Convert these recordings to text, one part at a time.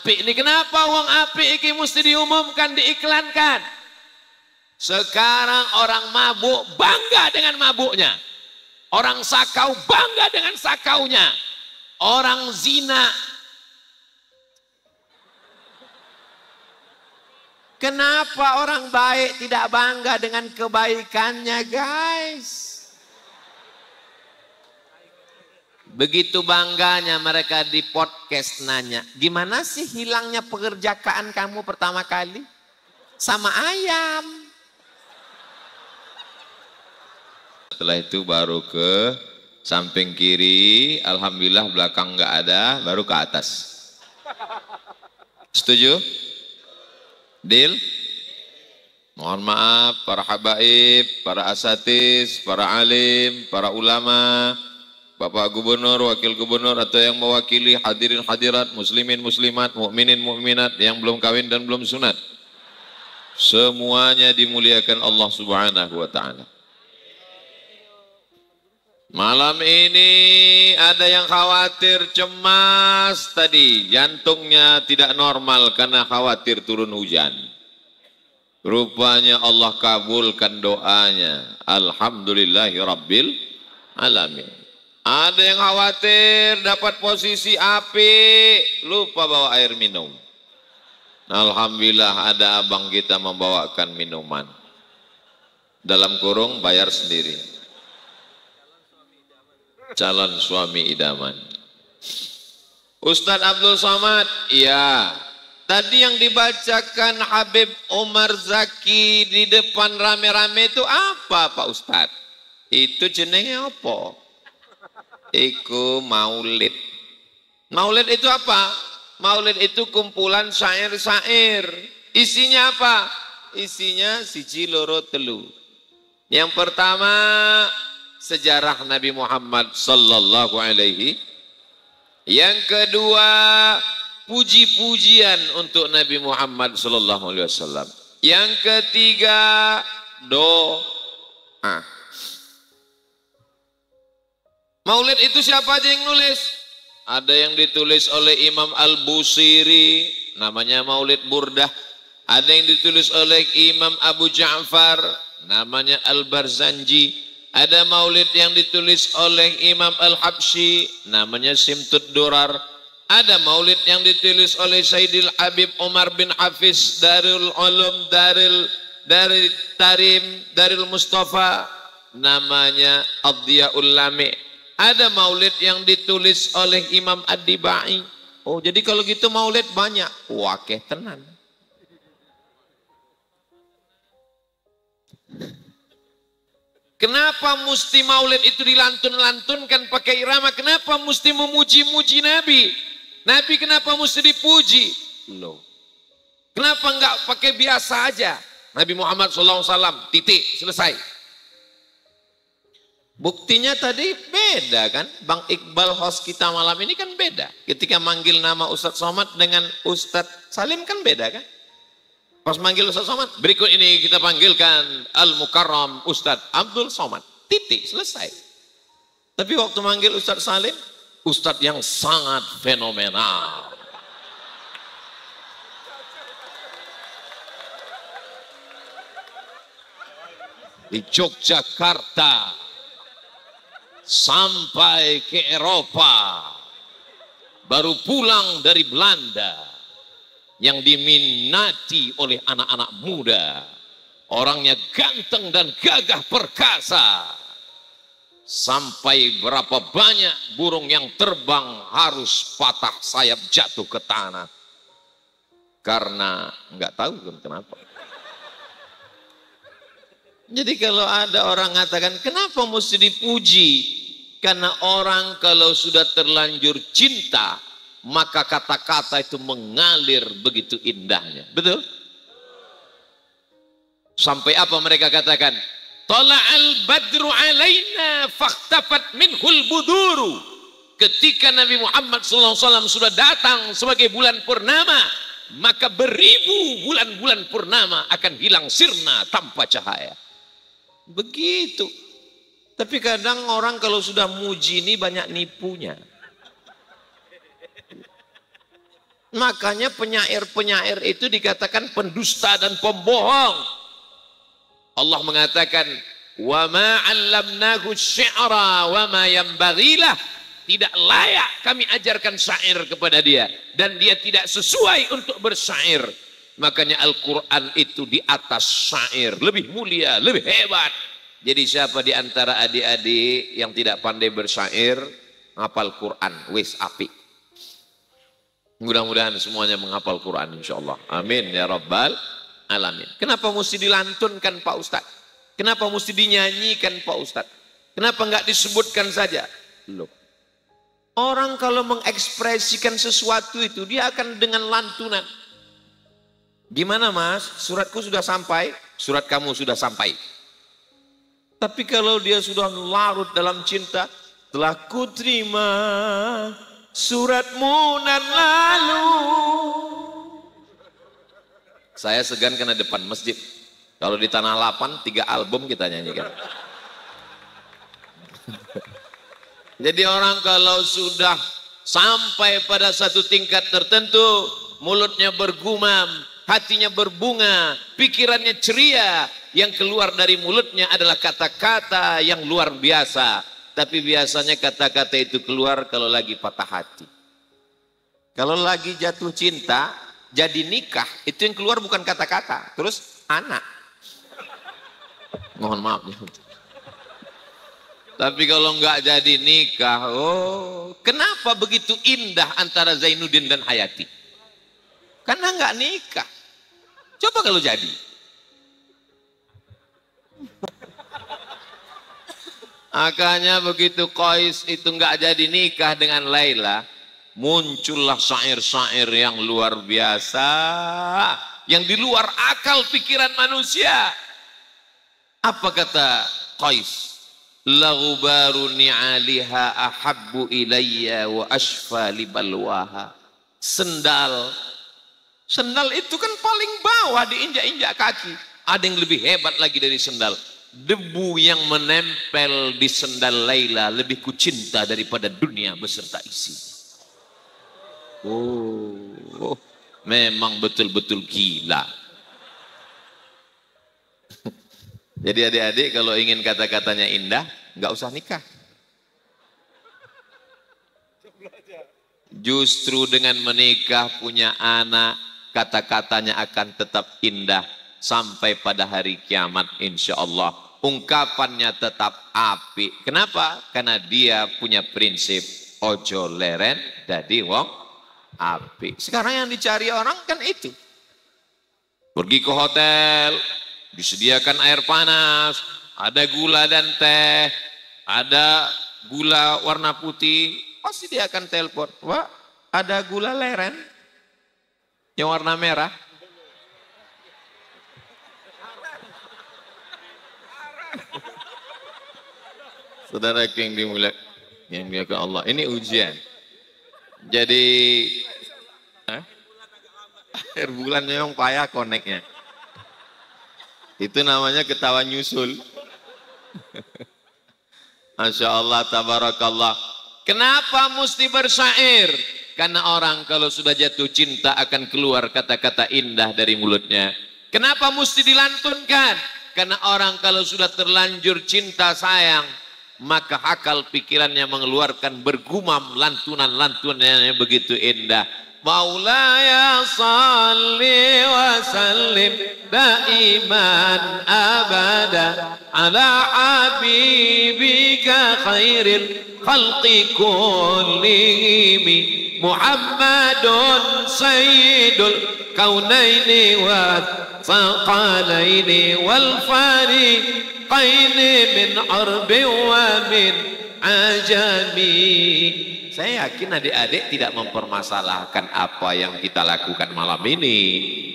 apik ini. Kenapa wong apik ini mesti diumumkan, diiklankan? Sekarang orang mabuk bangga dengan mabuknya. Orang sakau bangga dengan sakaunya. Orang zina. Kenapa orang baik tidak bangga dengan kebaikannya, guys? Begitu bangganya mereka di podcast nanya, gimana sih hilangnya pekerjaan kamu pertama kali? Sama ayam. Setelah itu baru ke samping kiri, alhamdulillah belakang nggak ada, baru ke atas. Setuju? Deal? Mohon maaf para habaib, para asatis, para alim, para ulama, Bapak Gubernur, Wakil Gubernur atau yang mewakili hadirin hadirat, muslimin muslimat, mukminin mukminat yang belum kawin dan belum sunat. Semuanya dimuliakan Allah Subhanahu wa taala. Malam ini ada yang khawatir, cemas tadi, jantungnya tidak normal karena khawatir turun hujan. Rupanya Allah kabulkan doanya. Alhamdulillahi Rabbil Alamin. Ada yang khawatir dapat posisi api, lupa bawa air minum. Alhamdulillah ada abang kita membawakan minuman. Dalam kurung bayar sendiri. Calon suami idaman. Ustadz Abdul Somad, iya. Tadi yang dibacakan Habib Umar Zaki di depan rame-rame itu apa Pak Ustadz? Itu jenenge apa? Iku maulid. Maulid itu apa? Maulid itu kumpulan syair-syair. Isinya apa? Isinya siji loro telu. Yang pertama sejarah Nabi Muhammad sallallahu alaihi. Yang kedua puji-pujian untuk Nabi Muhammad sallallahu alaihi wasallam. Yang ketiga doa. Maulid itu siapa aja yang nulis? Ada yang ditulis oleh Imam Al-Busiri, namanya Maulid Burdah. Ada yang ditulis oleh Imam Abu Ja'far, namanya Al-Barzanji. Ada maulid yang ditulis oleh Imam Al-Habsyi, namanya Simtud Durar. Ada maulid yang ditulis oleh Sayyidil Habib Umar bin Hafiz, Darul Ulum, Darul Tarim, Darul Mustafa, namanya Ad-Diyaul Lami'. Ada maulid yang ditulis oleh Imam Ad-Dibai. Oh, jadi kalau gitu maulid banyak. Wakeh tenan. Kenapa mesti maulid itu dilantun-lantunkan pakai irama? Kenapa mesti memuji-muji Nabi? Nabi kenapa mesti dipuji? Loh. Kenapa enggak pakai biasa aja? Nabi Muhammad SAW, titik, selesai. Buktinya tadi beda kan? Bang Iqbal host kita malam ini kan beda. Ketika manggil nama Ustadz Somad dengan Ustadz Salim kan beda kan? Pas manggil Ustadz Somad, berikut ini kita panggilkan Al-Mukarram Ustadz Abdul Somad. Titik, selesai. Tapi waktu manggil Ustadz Salim, Ustadz yang sangat fenomenal. Di Yogyakarta sampai ke Eropa, baru pulang dari Belanda, yang diminati oleh anak-anak muda, orangnya ganteng dan gagah perkasa, sampai berapa banyak burung yang terbang harus patah sayap jatuh ke tanah karena nggak tahu kenapa. Jadi kalau ada orang mengatakan kenapa mesti dipuji? Karena orang kalau sudah terlanjur cinta, maka kata-kata itu mengalir begitu indahnya. Betul? Sampai apa mereka katakan? Tala'al badru alaina fakhtafat minhul buduru. Ketika Nabi Muhammad SAW sudah datang sebagai bulan purnama, maka beribu bulan-bulan purnama akan hilang sirna tanpa cahaya. Begitu. Tapi kadang orang kalau sudah muji ini banyak nipunya. Makanya penyair-penyair itu dikatakan pendusta dan pembohong. Allah mengatakan, "Wa ma 'allamnahu syi'ra wa ma yanbaghilah." Tidak layak kami ajarkan syair kepada dia dan dia tidak sesuai untuk bersyair. Makanya Al-Qur'an itu di atas syair, lebih mulia, lebih hebat. Jadi siapa di antara adik-adik yang tidak pandai bersyair, ngapal Quran, wis api. Mudah-mudahan semuanya menghafal Quran insyaallah. Amin ya rabbal alamin. Kenapa mesti dilantunkan Pak Ustadz? Kenapa mesti dinyanyikan Pak Ustadz? Kenapa enggak disebutkan saja? Loh. Orang kalau mengekspresikan sesuatu itu dia akan dengan lantunan. Gimana Mas? Suratku sudah sampai, surat kamu sudah sampai. Tapi kalau dia sudah larut dalam cinta, telah kuterima suratmu nan lalu. Saya segan kena depan masjid. Kalau di Tanah Lapan 3 album kita nyanyikan. Jadi orang kalau sudah sampai pada satu tingkat tertentu, mulutnya bergumam, hatinya berbunga, pikirannya ceria, yang keluar dari mulutnya adalah kata-kata yang luar biasa. Tapi biasanya kata-kata itu keluar kalau lagi patah hati. Kalau lagi jatuh cinta, jadi nikah, itu yang keluar bukan kata-kata, terus anak. Mohon maaf ya. Tapi kalau nggak jadi nikah, oh, kenapa begitu indah antara Zainuddin dan Hayati? Karena nggak nikah. Coba kalau jadi. Makanya begitu Qais itu nggak jadi nikah dengan Laila, muncullah syair-syair yang luar biasa, yang di luar akal pikiran manusia. Apa kata Qais? La ghubaru ni'aliha ahabbu ilayya wa ashfa li balwaha. Sendal itu kan paling bawah, diinjak-injak kaki. Ada yang lebih hebat lagi dari sendal. Debu yang menempel di sendal Laila lebih kucinta daripada dunia beserta isi. Oh, memang betul-betul gila. Jadi adik-adik kalau ingin kata-katanya indah, nggak usah nikah. Justru dengan menikah punya anak, kata-katanya akan tetap indah sampai pada hari kiamat insya Allah. Ungkapannya tetap api. Kenapa? Karena dia punya prinsip ojo leren dadi wong api. Sekarang yang dicari orang kan itu. Pergi ke hotel, disediakan air panas, ada gula dan teh, ada gula warna putih, pasti dia akan telepon, wah ada gula leren yang warna merah. Saudara yang dimuliakan Allah, ini ujian. Jadi air bulan memang payah koneknya. Itu namanya ketawa nyusul. Masya Allah, tabarakallah. Kenapa mesti bersyair? Karena orang kalau sudah jatuh cinta akan keluar kata-kata indah dari mulutnya. Kenapa mesti dilantunkan? Karena orang kalau sudah terlanjur cinta sayang, maka akal pikirannya mengeluarkan bergumam lantunan-lantunan yang begitu indah. Maulaya salli wa sallim daiman abada ala habibika khairil khalqi kullihim Muhammadun sayyidul kaunaini wa thaqalaini wal fariqaini min arbi wa min ajami. Saya yakin adik-adik tidak mempermasalahkan apa yang kita lakukan malam ini.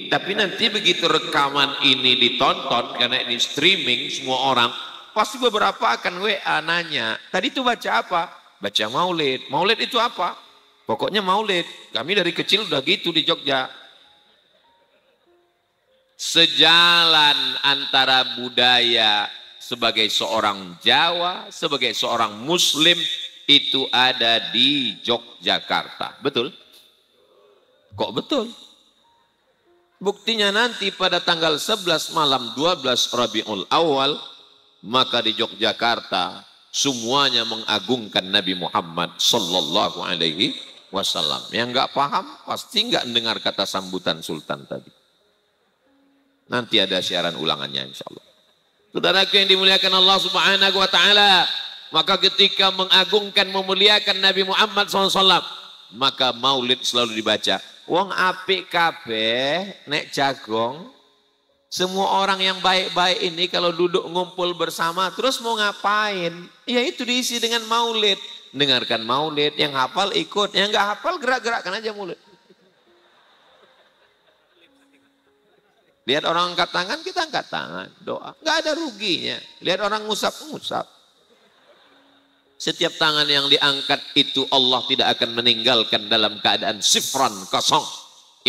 Tapi nanti begitu rekaman ini ditonton, karena ini streaming semua orang, pasti beberapa akan WA nanya, tadi itu baca apa? Baca maulid. Maulid itu apa? Pokoknya maulid. Kami dari kecil udah gitu di Jogja. Sejalan antara budaya sebagai seorang Jawa, sebagai seorang Muslim, itu ada di Yogyakarta, betul? Kok betul? Buktinya nanti pada tanggal 11 malam 12 Rabiul Awal, maka di Yogyakarta semuanya mengagungkan Nabi Muhammad sallallahu alaihi wasallam. Yang enggak paham pasti enggak mendengar kata sambutan Sultan tadi. Nanti ada siaran ulangannya insyaallah. Saudaraku yang dimuliakan Allah Subhanahu wa taala, maka ketika mengagungkan memuliakan Nabi Muhammad SAW, maka maulid selalu dibaca. Wong apik kabeh nek jagong. Semua orang yang baik-baik ini kalau duduk ngumpul bersama terus mau ngapain? Ya itu diisi dengan maulid. Dengarkan maulid, yang hafal ikut, yang enggak hafal gerak-gerakkan aja maulid. Lihat orang angkat tangan, kita angkat tangan, doa. Enggak ada ruginya. Lihat orang ngusap-ngusap. Setiap tangan yang diangkat itu Allah tidak akan meninggalkan dalam keadaan sifran kosong.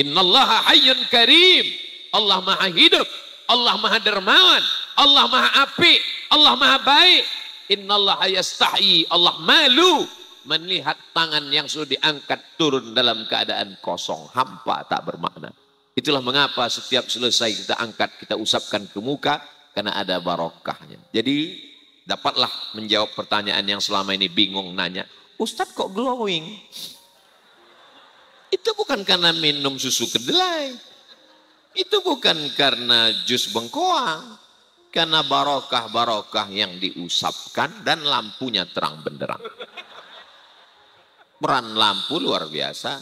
Innallaha hayyun karim. Allah maha hidup. Allah maha dermawan. Allah maha apik. Allah maha baik. Innallaha yastahyi. Allah malu melihat tangan yang sudah diangkat turun dalam keadaan kosong. Hampa, tak bermakna. Itulah mengapa setiap selesai kita angkat, kita usapkan ke muka. Karena ada barokahnya. Jadi dapatlah menjawab pertanyaan yang selama ini bingung nanya, Ustadz kok glowing? Itu bukan karena minum susu kedelai. Itu bukan karena jus bengkoang. Karena barokah-barokah yang diusapkan dan lampunya terang benderang. Peran lampu luar biasa.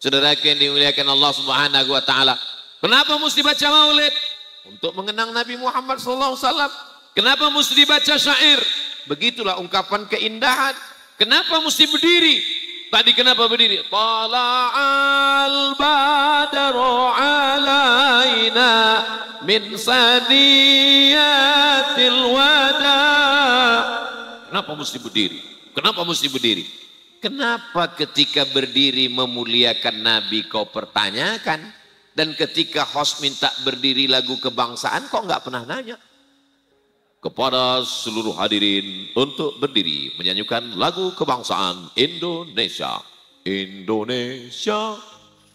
Saudara yang dimuliakan Allah Subhanahu wa taala. Kenapa mesti baca maulid? Untuk mengenang Nabi Muhammad SAW. Kenapa mesti dibaca syair? Begitulah ungkapan keindahan. Kenapa mesti berdiri? Tadi kenapa berdiri? Tala'al badaru alaina min saniyatil wada. Kenapa mesti berdiri? Kenapa mesti berdiri? Kenapa ketika berdiri memuliakan Nabi kau pertanyakan? Dan ketika host minta berdiri lagu kebangsaan kok nggak pernah nanya? Kepada seluruh hadirin untuk berdiri menyanyikan lagu kebangsaan Indonesia. Indonesia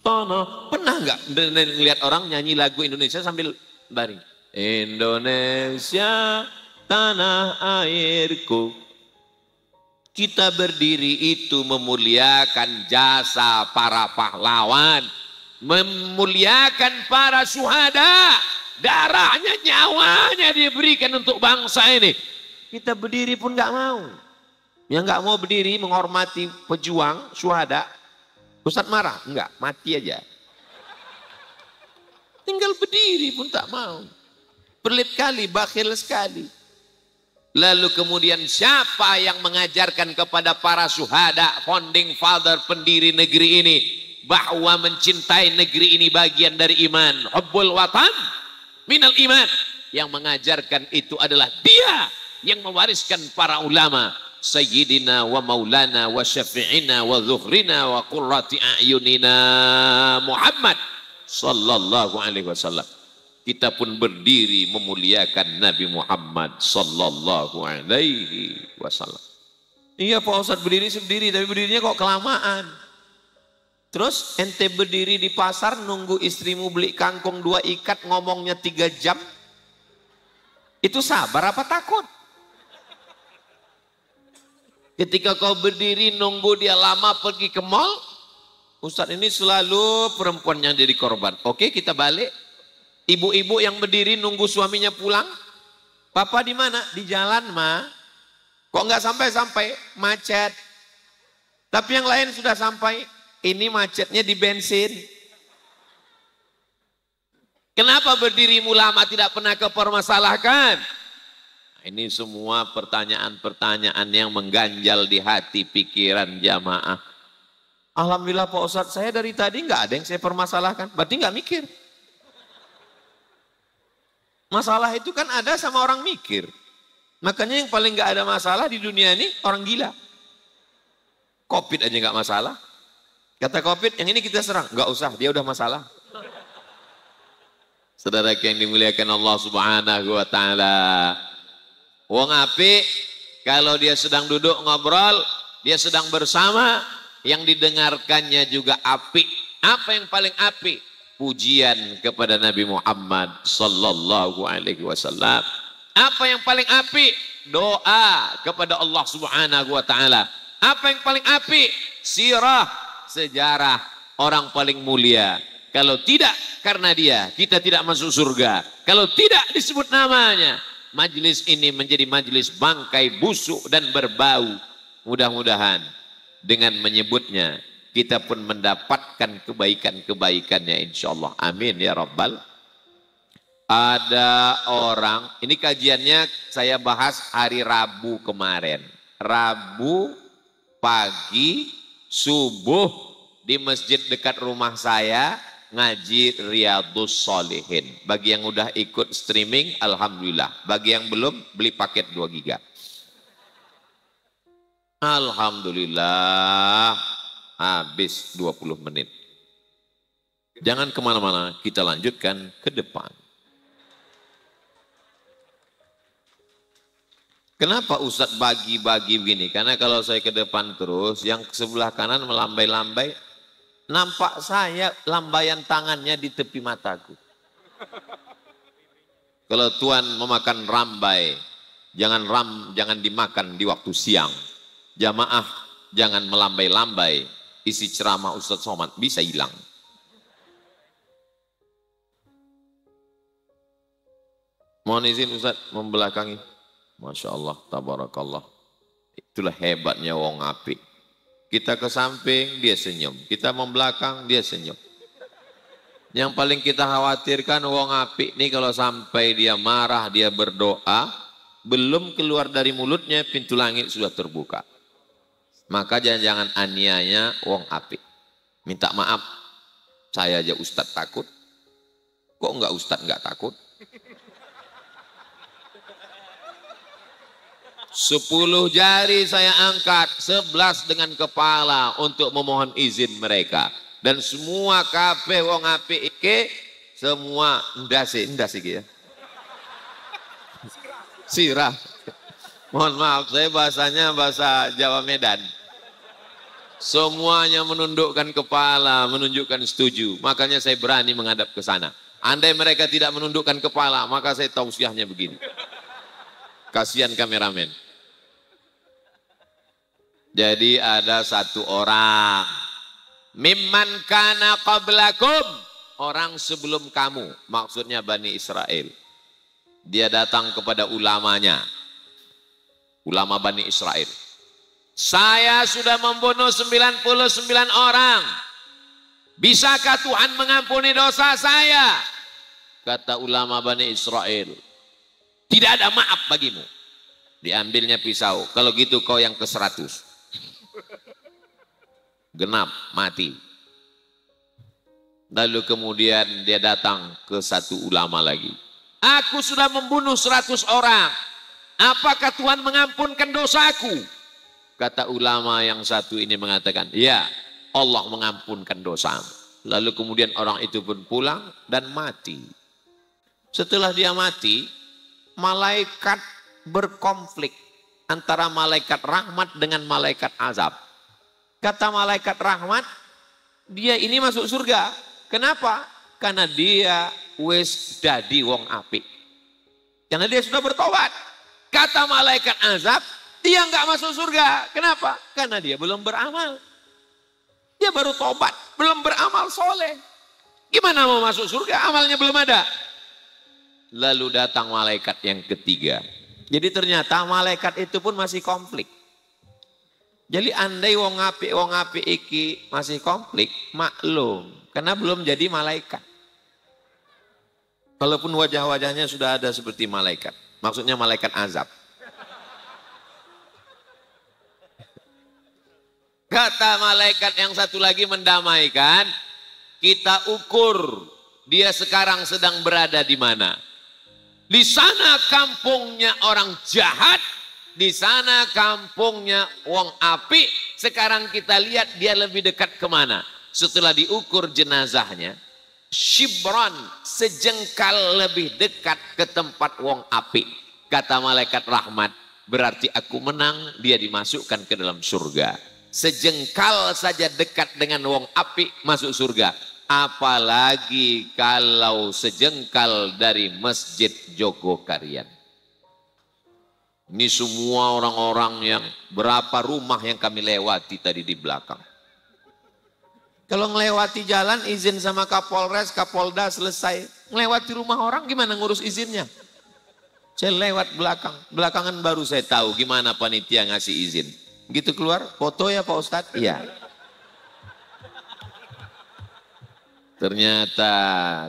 tanah. Pernah nggak lihat orang nyanyi lagu Indonesia sambil baring? Indonesia tanah airku. Kita berdiri itu memuliakan jasa para pahlawan, memuliakan para syuhada. Darahnya, nyawanya diberikan untuk bangsa ini. Kita berdiri pun nggak mau. Yang nggak mau berdiri menghormati pejuang, syuhada. Ustadz marah? Enggak, mati aja. Tinggal berdiri pun tak mau. Pelit kali, bakhil sekali. Lalu kemudian siapa yang mengajarkan kepada para syuhada, founding father, pendiri negeri ini, bahwa mencintai negeri ini bagian dari iman. Hubbul watan minal iman. Yang mengajarkan itu adalah dia yang mewariskan para ulama. Sayyidina wa maulana wa syafi'ina wa zuhrina wa qurrati a'yunina Muhammad sallallahu alaihi wasallam. Kita pun berdiri memuliakan Nabi Muhammad sallallahu alaihi wasallam. Iya Pak Ustadz berdiri tapi berdirinya kok kelamaan. Terus ente berdiri di pasar nunggu istrimu beli kangkung 2 ikat ngomongnya 3 jam. Itu sabar apa takut? Ketika kau berdiri nunggu dia lama pergi ke mall. Ustadz ini selalu perempuan yang jadi korban. Oke kita balik. Ibu-ibu yang berdiri nunggu suaminya pulang. Papa di mana? Di jalan ma. Kok nggak sampai-sampai? Macet. Tapi yang lain sudah sampai. Ini macetnya di bensin. Kenapa berdirimu lama tidak pernah kepermasalahkan? Ini semua pertanyaan-pertanyaan yang mengganjal di hati pikiran jamaah. Alhamdulillah Pak Ustadz, saya dari tadi nggak ada yang saya permasalahkan. Berarti nggak mikir. Masalah itu kan ada sama orang mikir. Makanya yang paling nggak ada masalah di dunia ini orang gila. Covid aja nggak masalah. Kata Covid, yang ini kita serang. Nggak usah, dia udah masalah. Saudara yang dimuliakan Allah Subhanahu wa taala. Wong apik kalau dia sedang duduk ngobrol, dia sedang bersama, yang didengarkannya juga apik. Apa yang paling apik? Pujian kepada Nabi Muhammad sallallahu alaihi wasallam. Apa yang paling apik? Doa kepada Allah Subhanahu wa taala. Apa yang paling apik? Sirah, sejarah orang paling mulia. Kalau tidak karena dia, kita tidak masuk surga. Kalau tidak disebut namanya, majlis ini menjadi majlis bangkai busuk dan berbau. Mudah-mudahan dengan menyebutnya kita pun mendapatkan kebaikan-kebaikannya insyaallah. Amin ya rabbal. Ada orang, ini kajiannya saya bahas hari Rabu kemarin. Rabu pagi subuh di masjid dekat rumah saya ngaji Riyadhus Shalihin. Bagi yang udah ikut streaming alhamdulillah. Bagi yang belum beli paket 2 giga. Alhamdulillah habis 20 menit. Jangan kemana-mana, kita lanjutkan ke depan. Kenapa Ustadz bagi-bagi begini? Karena kalau saya ke depan terus, yang sebelah kanan melambai-lambai, nampak saya lambaian tangannya di tepi mataku. Kalau Tuhan memakan rambai, jangan dimakan di waktu siang. Jamaah jangan melambai-lambai, isi ceramah Ustadz Somad bisa hilang. Mohon izin Ustadz membelakangi. Masya Allah, tabarakallah. Itulah hebatnya wong apik. Kita ke samping, dia senyum. Kita membelakang, dia senyum. Yang paling kita khawatirkan wong apik ini kalau sampai dia marah, dia berdoa, belum keluar dari mulutnya, pintu langit sudah terbuka. Maka jangan aniaya wong apik. Minta maaf, saya aja Ustadz takut. Kok enggak Ustadz enggak takut? 10 jari saya angkat, 11 dengan kepala untuk memohon izin mereka. Dan semua kabeh wong apik iki semua ndas iki ya. Sirah. Mohon maaf, saya bahasanya bahasa Jawa Medan. Semuanya menundukkan kepala, menunjukkan setuju. Makanya saya berani menghadap ke sana. Andai mereka tidak menundukkan kepala, maka saya tausiahnya begini. Kasihan kameramen. Jadi ada satu orang, mimman kana qablakum, orang sebelum kamu, maksudnya Bani Israel. Dia datang kepada ulamanya, ulama Bani Israel. Saya sudah membunuh 99 orang. Bisakah Tuhan mengampuni dosa saya? Kata ulama Bani Israel, tidak ada maaf bagimu. Diambilnya pisau. Kalau gitu kau yang ke-100. Genap, mati. Lalu kemudian dia datang ke satu ulama lagi. Aku sudah membunuh 100 orang. Apakah Tuhan mengampunkan dosaku? Kata ulama yang satu ini mengatakan, ya, Allah mengampunkan dosamu. Lalu kemudian orang itu pun pulang dan mati. Setelah dia mati, malaikat berkonflik antara malaikat rahmat dengan malaikat azab. Kata malaikat rahmat, dia ini masuk surga. Kenapa? Karena dia wis dadi wong apik. Karena dia sudah bertobat. Kata malaikat azab, dia enggak masuk surga. Kenapa? Karena dia belum beramal. Dia baru tobat, belum beramal soleh. Gimana mau masuk surga? Amalnya belum ada. Lalu datang malaikat yang ketiga. Jadi ternyata malaikat itu pun masih konflik. Jadi andai wong apik iki masih konflik, maklum. Karena belum jadi malaikat. Walaupun wajah-wajahnya sudah ada seperti malaikat. Maksudnya malaikat azab. Kata malaikat yang satu lagi mendamaikan, kita ukur dia sekarang sedang berada di mana. Di sana kampungnya orang jahat, di sana kampungnya wong apik. Sekarang kita lihat dia lebih dekat kemana. Setelah diukur jenazahnya, shibran, sejengkal lebih dekat ke tempat wong apik. Kata malaikat rahmat, berarti aku menang, dia dimasukkan ke dalam surga. Sejengkal saja dekat dengan wong apik masuk surga. Apalagi kalau sejengkal dari Masjid Jogokarian. Ini semua orang-orang yang berapa rumah yang kami lewati tadi di belakang. Kalau ngelewati jalan izin sama Kapolres, Kapolda selesai. Ngelewati rumah orang gimana ngurus izinnya? Saya lewat belakang. Belakangan baru saya tahu gimana panitia ngasih izin. Gitu keluar, foto ya Pak Ustadz? Iya. Ternyata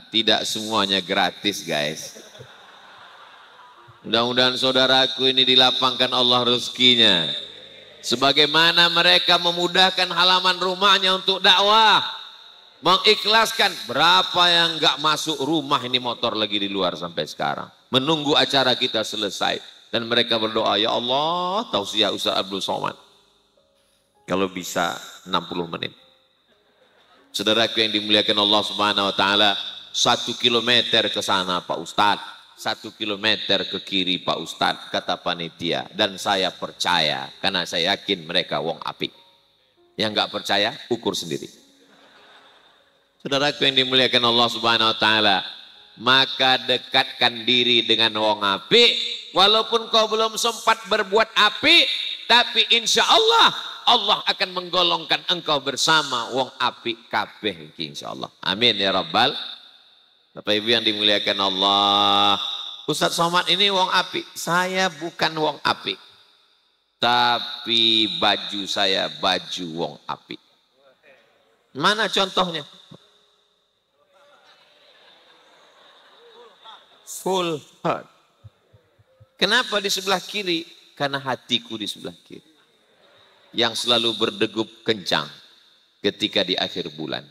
tidak semuanya gratis guys. Mudah-mudahan saudaraku ini dilapangkan Allah rezekinya. Sebagaimana mereka memudahkan halaman rumahnya untuk dakwah. Mengikhlaskan berapa yang gak masuk rumah ini motor lagi di luar sampai sekarang. Menunggu acara kita selesai. Dan mereka berdoa, ya Allah tausiah Ustaz Abdul Somad. Kalau bisa 60 menit. Saudaraku yang dimuliakan Allah Subhanahu wa taala, 1 kilometer ke sana Pak Ustadz, 1 kilometer ke kiri Pak Ustadz, kata panitia. Dan saya percaya karena saya yakin mereka wong apik. Yang enggak percaya ukur sendiri. Saudaraku yang dimuliakan Allah Subhanahu wa taala, maka dekatkan diri dengan wong apik walaupun kau belum sempat berbuat apik, tapi insya Allah akan menggolongkan engkau bersama wong apik kabeh insya Allah. Amin ya rabbal. Bapak Ibu yang dimuliakan Allah, Ustaz Somad ini wong apik. Saya bukan wong apik, tapi baju saya baju wong apik. Mana contohnya? Full heart. Kenapa di sebelah kiri? Karena hatiku di sebelah kiri. Yang selalu berdegup kencang ketika di akhir bulan.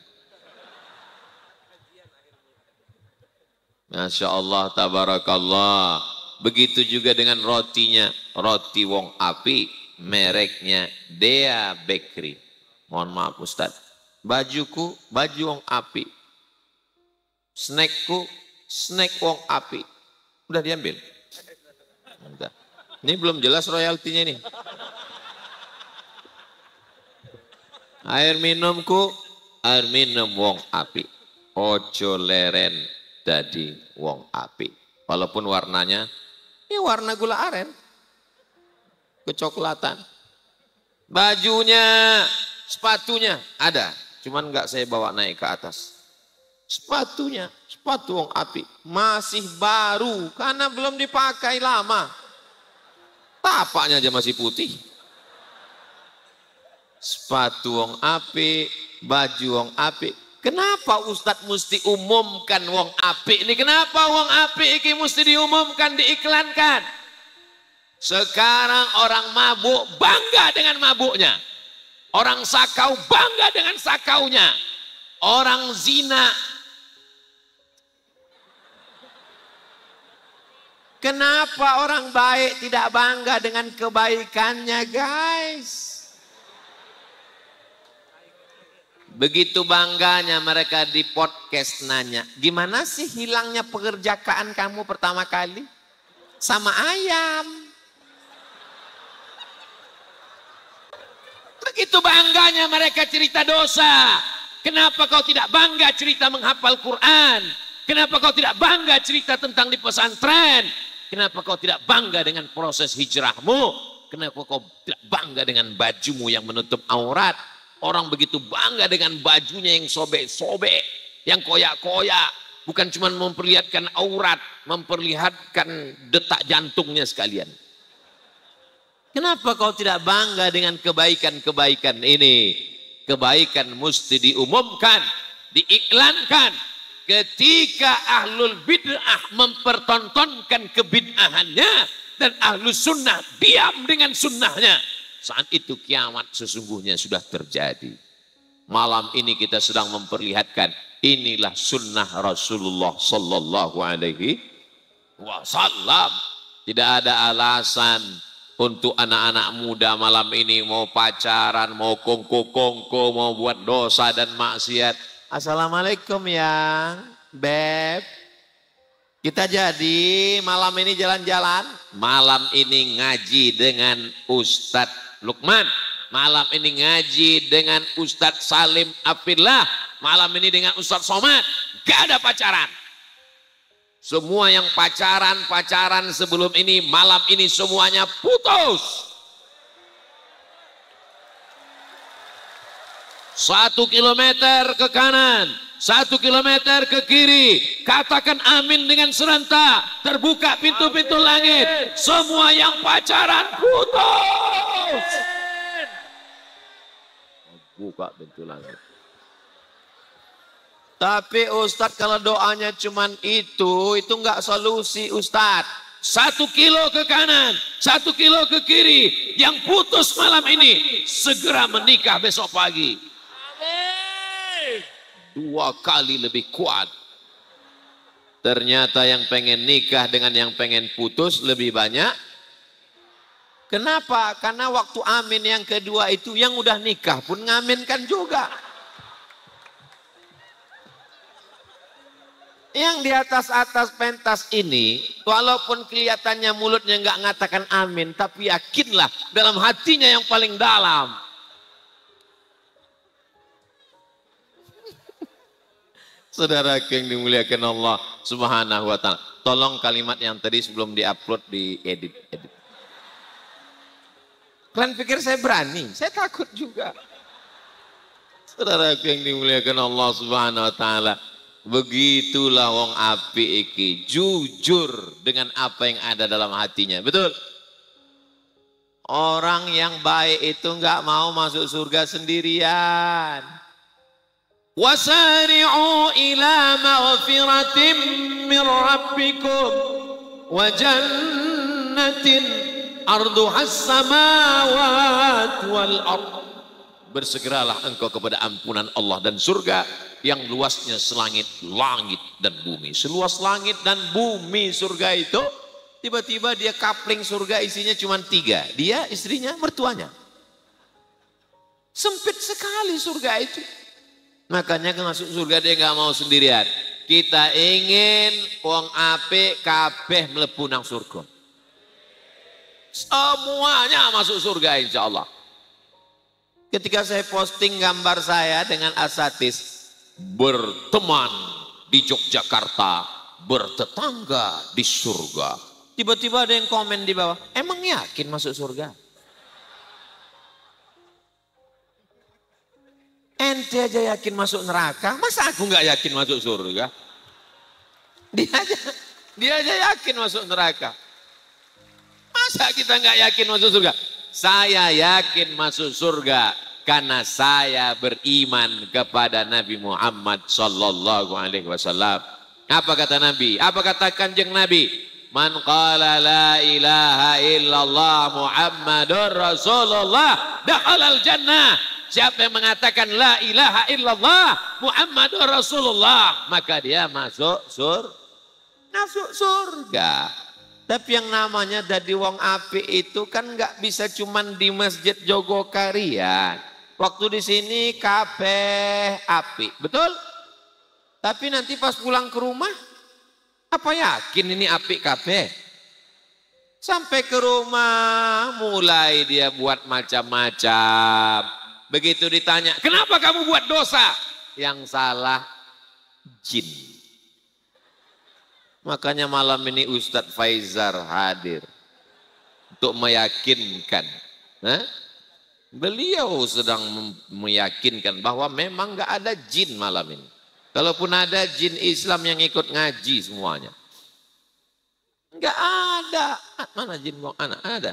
Masya Allah, tabarakallah. Begitu juga dengan rotinya. Roti wong api, mereknya Dea Bakery. Mohon maaf Ustaz. Bajuku, baju wong api. Snackku, snack wong api. Udah diambil? Udah. Ini belum jelas royaltinya nih. Air minumku, air minum wong api. Ojo leren dadi wong api. Walaupun warnanya, ini warna gula aren. Kecoklatan. Bajunya, sepatunya ada. Cuman enggak saya bawa naik ke atas. Sepatunya, sepatu wong api. Masih baru, karena belum dipakai lama. Tapaknya aja masih putih. Sepatu wong apik, baju wong apik. Kenapa Ustadz mesti umumkan wong apik ini? Kenapa wong apik ini mesti diumumkan, diiklankan? Sekarang orang mabuk bangga dengan mabuknya. Orang sakau bangga dengan sakaunya. Orang zina. Kenapa orang baik tidak bangga dengan kebaikannya guys? Begitu bangganya mereka di podcast nanya, gimana sih hilangnya pekerjaan kamu pertama kali? Sama ayam. Begitu bangganya mereka cerita dosa. Kenapa kau tidak bangga cerita menghafal Quran? Kenapa kau tidak bangga cerita tentang di pesantren? Kenapa kau tidak bangga dengan proses hijrahmu? Kenapa kau tidak bangga dengan bajumu yang menutup aurat? Orang begitu bangga dengan bajunya yang sobek-sobek, yang koyak-koyak. Bukan cuma memperlihatkan aurat, memperlihatkan detak jantungnya sekalian. Kenapa kau tidak bangga dengan kebaikan-kebaikan ini? Kebaikan mesti diumumkan, diiklankan. Ketika ahlul bid'ah mempertontonkan kebid'ahannya, dan ahlus sunnah diam dengan sunnahnya. Saat itu kiamat sesungguhnya sudah terjadi. Malam ini kita sedang memperlihatkan inilah sunnah Rasulullah Sallallahu Alaihi Wasallam. Tidak ada alasan untuk anak-anak muda malam ini mau pacaran, mau kongko-kongko, mau buat dosa dan maksiat. Assalamualaikum ya, Beb. Kita jadi malam ini jalan-jalan. Malam ini ngaji dengan Ustadz Lukman. malam ini ngaji dengan Ustadz Salim Afillah, malam ini dengan Ustadz Somad. Gak ada pacaran. Semua yang pacaran sebelum ini, malam ini semuanya putus. 1 kilometer ke kanan, 1 kilometer ke kiri, katakan amin dengan serentak. Terbuka pintu-pintu langit, semua yang pacaran putus. Buka pintu langit. Tapi Ustadz kalau doanya cuman itu nggak solusi Ustadz. 1 kilo ke kanan, 1 kilo ke kiri, yang putus malam ini segera menikah besok pagi. 2 kali lebih kuat. Ternyata yang pengen nikah dengan yang pengen putus lebih banyak. Kenapa? Karena waktu amin yang kedua itu yang udah nikah pun ngaminkan juga. Yang di atas pentas ini, walaupun kelihatannya mulutnya nggak ngatakan amin, tapi yakinlah dalam hatinya yang paling dalam. Saudara yang dimuliakan Allah Subhanahu wa ta'ala. Tolong kalimat yang tadi sebelum diupload diedit. Kalian pikir saya berani? Saya takut juga. Saudara yang dimuliakan Allah Subhanahu wa ta'ala. Begitulah wong api iki, jujur dengan apa yang ada dalam hatinya. Betul? Orang yang baik itu enggak mau masuk surga sendirian. Wasari'u ila maghfiratin min rabbikum wa jannatin arduhas samawati wal ardh. Bersegeralah engkau kepada ampunan Allah dan surga yang luasnya selangit langit dan bumi. Seluas langit dan bumi surga itu, tiba-tiba dia kapling surga isinya cuma 3. Dia, istrinya, mertuanya. Sempit sekali surga itu. Makanya kan masuk surga dia nggak mau sendirian. Kita ingin wong apik kabeh mlebu nang surga. Semuanya masuk surga insya Allah. Ketika saya posting gambar saya dengan asatis berteman di Yogyakarta, bertetangga di surga. Tiba-tiba ada yang komen di bawah, emang yakin masuk surga? Ente aja yakin masuk neraka, masa aku nggak yakin masuk surga? Dia aja yakin masuk neraka. Masa kita nggak yakin masuk surga? Saya yakin masuk surga karena saya beriman kepada Nabi Muhammad sallallahu alaihi wasallam. Apa kata Nabi? Apa kata Kanjeng Nabi? Man qala la ilaha illallah Muhammadur Rasulullah dakhalal jannah. Siapa yang mengatakan la ilaha illallah Muhammadur Rasulullah, maka dia masuk surga. Tapi yang namanya dadi wong api itu kan nggak bisa cuman di Masjid Jogokarian. Waktu di sini kabeh api, betul? Tapi nanti pas pulang ke rumah, apa yakin ini api kabeh? Sampai ke rumah mulai dia buat macam-macam. Begitu ditanya, kenapa kamu buat dosa? Yang salah jin. Makanya malam ini Ustadz Faizar hadir untuk meyakinkan. Beliau sedang meyakinkan bahwa memang gak ada jin malam ini. Kalaupun ada jin Islam yang ikut ngaji semuanya. Gak ada. Mana jin buang anak? Ada.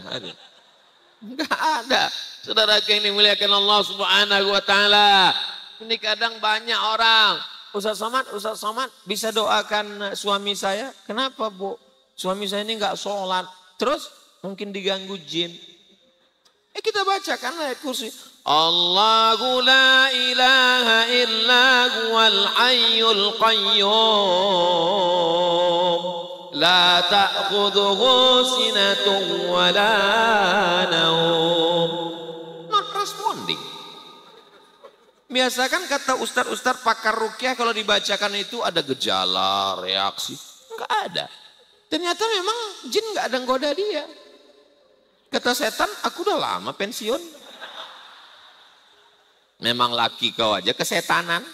Enggak ada. Saudara yang dimuliakan Allah Subhanahu wa ta'ala. Ini kadang banyak orang. Ustaz Somad bisa doakan suami saya? Kenapa Bu? Suami saya ini enggak sholat. Terus mungkin diganggu jin. Kita bacakan ayat kursi. Allahu la ilaha illa huwal hayyul qayyum. La ta'khudhuhu sinatun wa la naum. Not responding. Biasa kan kata ustaz-ustaz pakar ruqyah kalau dibacakan itu ada gejala, reaksi. Enggak ada. Ternyata memang jin enggak ada ngoda dia. Kata setan, aku udah lama pensiun. Memang laki kau aja kesetanan.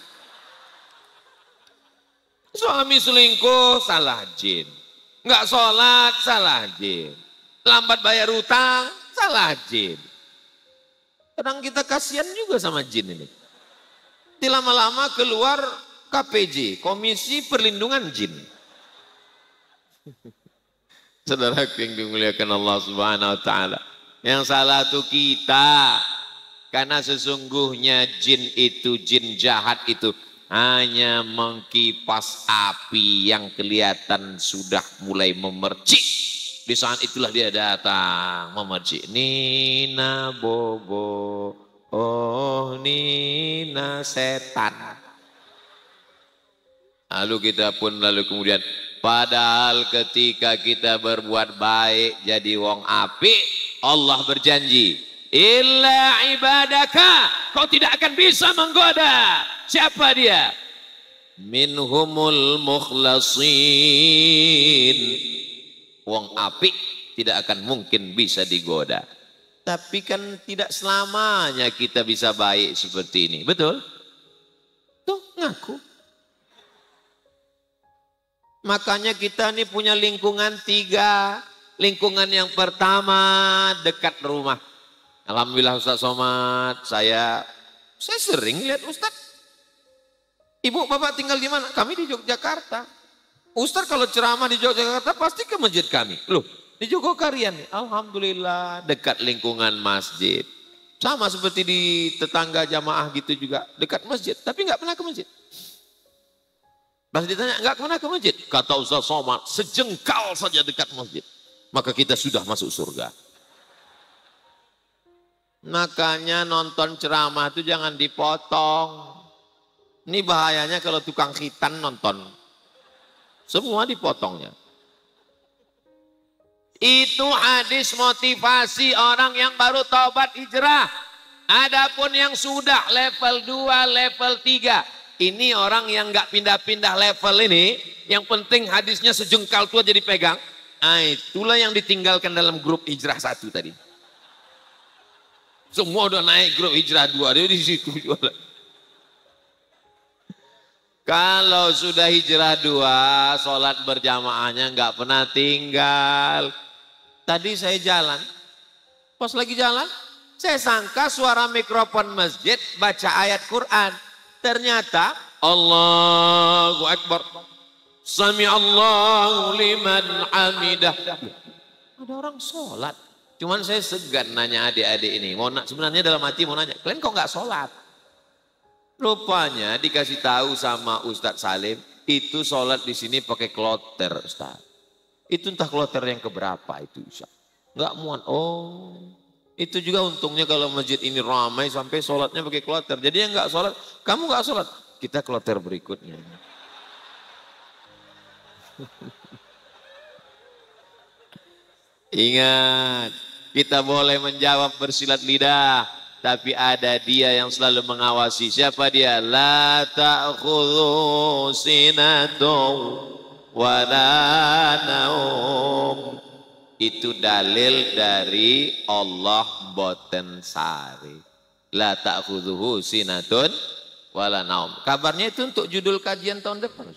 Suami selingkuh, salah jin. Enggak sholat, salah jin. Lambat bayar utang, salah jin. Kadang kita kasihan juga sama jin ini. Di lama-lama keluar KPJ, Komisi Perlindungan Jin. Saudara yang dimuliakan Allah Subhanahu wa taala. Yang salah itu kita. Karena sesungguhnya jin itu, jin jahat itu hanya mengkipas api yang kelihatan sudah mulai memercik. Di saat itulah dia datang memercik. Nina bobo, oh Nina setan. Lalu kita pun kemudian, padahal ketika kita berbuat baik jadi wong apik, Allah berjanji, illa ibadaka, kau tidak akan bisa menggoda. Siapa dia? Minhumul mukhlasin. Wong apik tidak akan mungkin bisa digoda. Tapi kan tidak selamanya kita bisa baik seperti ini. Betul? Tuh ngaku. Makanya kita ini punya lingkungan 3. Lingkungan yang pertama dekat rumah. Alhamdulillah Ustaz Somad, saya sering lihat Ustaz. Ibu bapak tinggal di mana? Kami di Yogyakarta. Ustaz kalau ceramah di Yogyakarta pasti ke masjid kami. Loh, di Jogokarian nih. Alhamdulillah dekat lingkungan masjid. Sama seperti di tetangga jamaah gitu juga. Dekat masjid, tapi nggak pernah ke masjid. Pas ditanya, nggak kemana ke masjid? Kata Ustaz Somad, sejengkal saja dekat masjid. Maka kita sudah masuk surga. Makanya nonton ceramah itu jangan dipotong. Ini bahayanya kalau tukang khitan nonton. Semua dipotongnya. Itu hadis motivasi orang yang baru taubat hijrah. Adapun yang sudah level 2, level 3. Ini orang yang nggak pindah-pindah level ini, yang penting hadisnya sejengkal itu aja dipegang. Nah, itulah yang ditinggalkan dalam grup hijrah 1 tadi. Semua udah naik grup hijrah 2, dia di situ jualan. Kalau sudah hijrah 2, sholat berjamaahnya nggak pernah tinggal. Tadi saya jalan, pas lagi jalan, saya sangka suara mikrofon masjid baca ayat Quran. Ternyata Allahu Akbar. Sami Allahu liman hamidah. Ada orang sholat. Cuman saya segan nanya adik-adik ini. Sebenarnya dalam hati mau nanya, kalian kok nggak sholat? Rupanya dikasih tahu sama Ustadz Salim, itu sholat di sini pakai kloter Ustadz. Itu entah kloter yang keberapa itu Ustadz. Nggak muat. Oh. Itu juga untungnya kalau masjid ini ramai sampai sholatnya pakai kloter. Jadi yang nggak sholat, kamu nggak sholat, kita kloter berikutnya. Ingat, kita boleh menjawab bersilat lidah, tapi ada dia yang selalu mengawasi. Siapa dia? La ta'khudhu sinatun wa la naum. Itu dalil dari Allah boten sari. La ta'khudhuhu sinatun wala naum. Kabarnya itu untuk judul kajian tahun depan.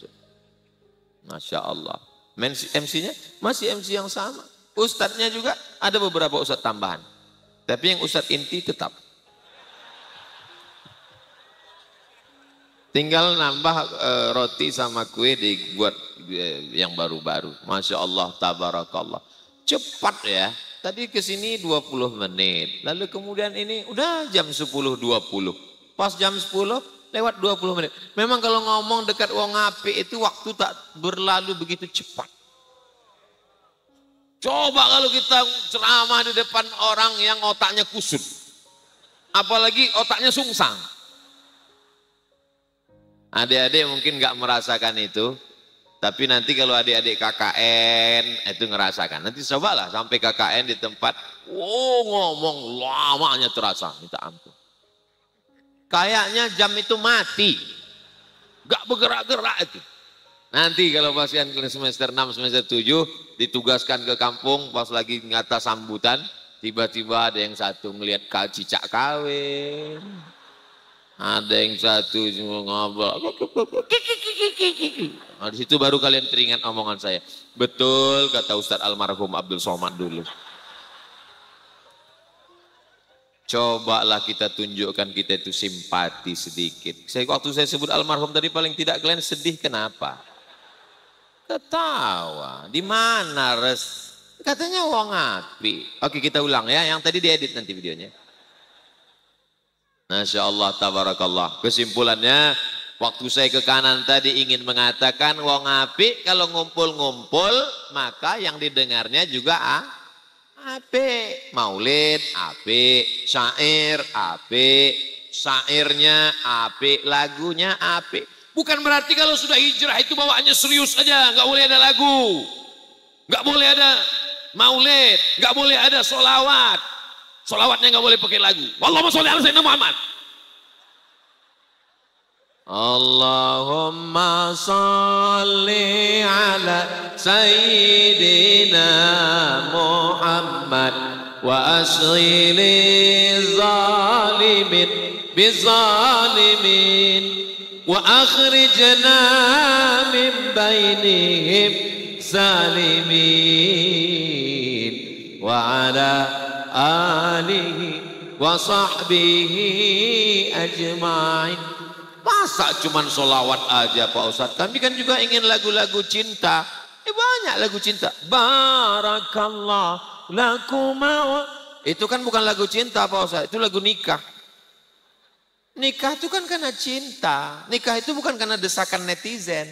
Masya Allah. MC-nya masih MC yang sama. Ustadznya juga ada beberapa ustadz tambahan. Tapi yang ustadz inti tetap. Tinggal nambah roti sama kue dibuat yang baru-baru. Masya Allah, tabarakallah. Cepat ya, tadi ke sini 20 menit, lalu kemudian ini udah jam 10.20. Pas jam 10 lewat 20 menit. Memang kalau ngomong dekat wong apik itu waktu tak berlalu begitu cepat. Coba kalau kita ceramah di depan orang yang otaknya kusut. Apalagi otaknya sungsang. Adik-adik mungkin nggak merasakan itu. Tapi nanti kalau adik-adik KKN itu ngerasakan. Nanti cobalah sampai KKN di tempat, ngomong lamanya terasa, minta ampun. Kayaknya jam itu mati. Gak bergerak-gerak itu. Nanti kalau pasien semester 6, semester 7 ditugaskan ke kampung, pas lagi ngata sambutan, tiba-tiba ada yang satu melihat cicak kawin. Ada yang satu cuma ngobrol. Nah, di situ baru kalian teringat omongan saya. Betul kata Ustadz almarhum Abdul Somad dulu. Cobalah kita tunjukkan kita itu simpati sedikit. Waktu saya sebut almarhum tadi paling tidak kalian sedih kenapa? Ketawa. Di mana res? Katanya wong api. Oke kita ulang ya. Yang tadi diedit nanti videonya. Masya Allah, tabarakallah. Kesimpulannya, waktu saya ke kanan tadi ingin mengatakan wong apik kalau ngumpul-ngumpul maka yang didengarnya juga apik. Maulid apik, syair apik, syairnya apik, lagunya apik. Bukan berarti kalau sudah hijrah itu bawaannya serius aja, nggak boleh ada lagu, nggak boleh ada maulid, nggak boleh ada sholawat. Sholawatnya nggak boleh pakai lagu. Allahumma sholli ala sayyidina Muhammad. Allahumma sholli ala sayyidina Muhammad wa asghili zalimin bizalimin wa akhrijna min bainihim salimin wa ala alihi wa sahbihi ajma'in. Masa cuman sholawat aja Pak Ustadz? Kami kan juga ingin lagu-lagu cinta. Banyak lagu cinta. Barakallah lakuma. Itu kan bukan lagu cinta Pak Ustadz, itu lagu nikah. Nikah itu kan karena cinta. Nikah itu bukan karena desakan netizen.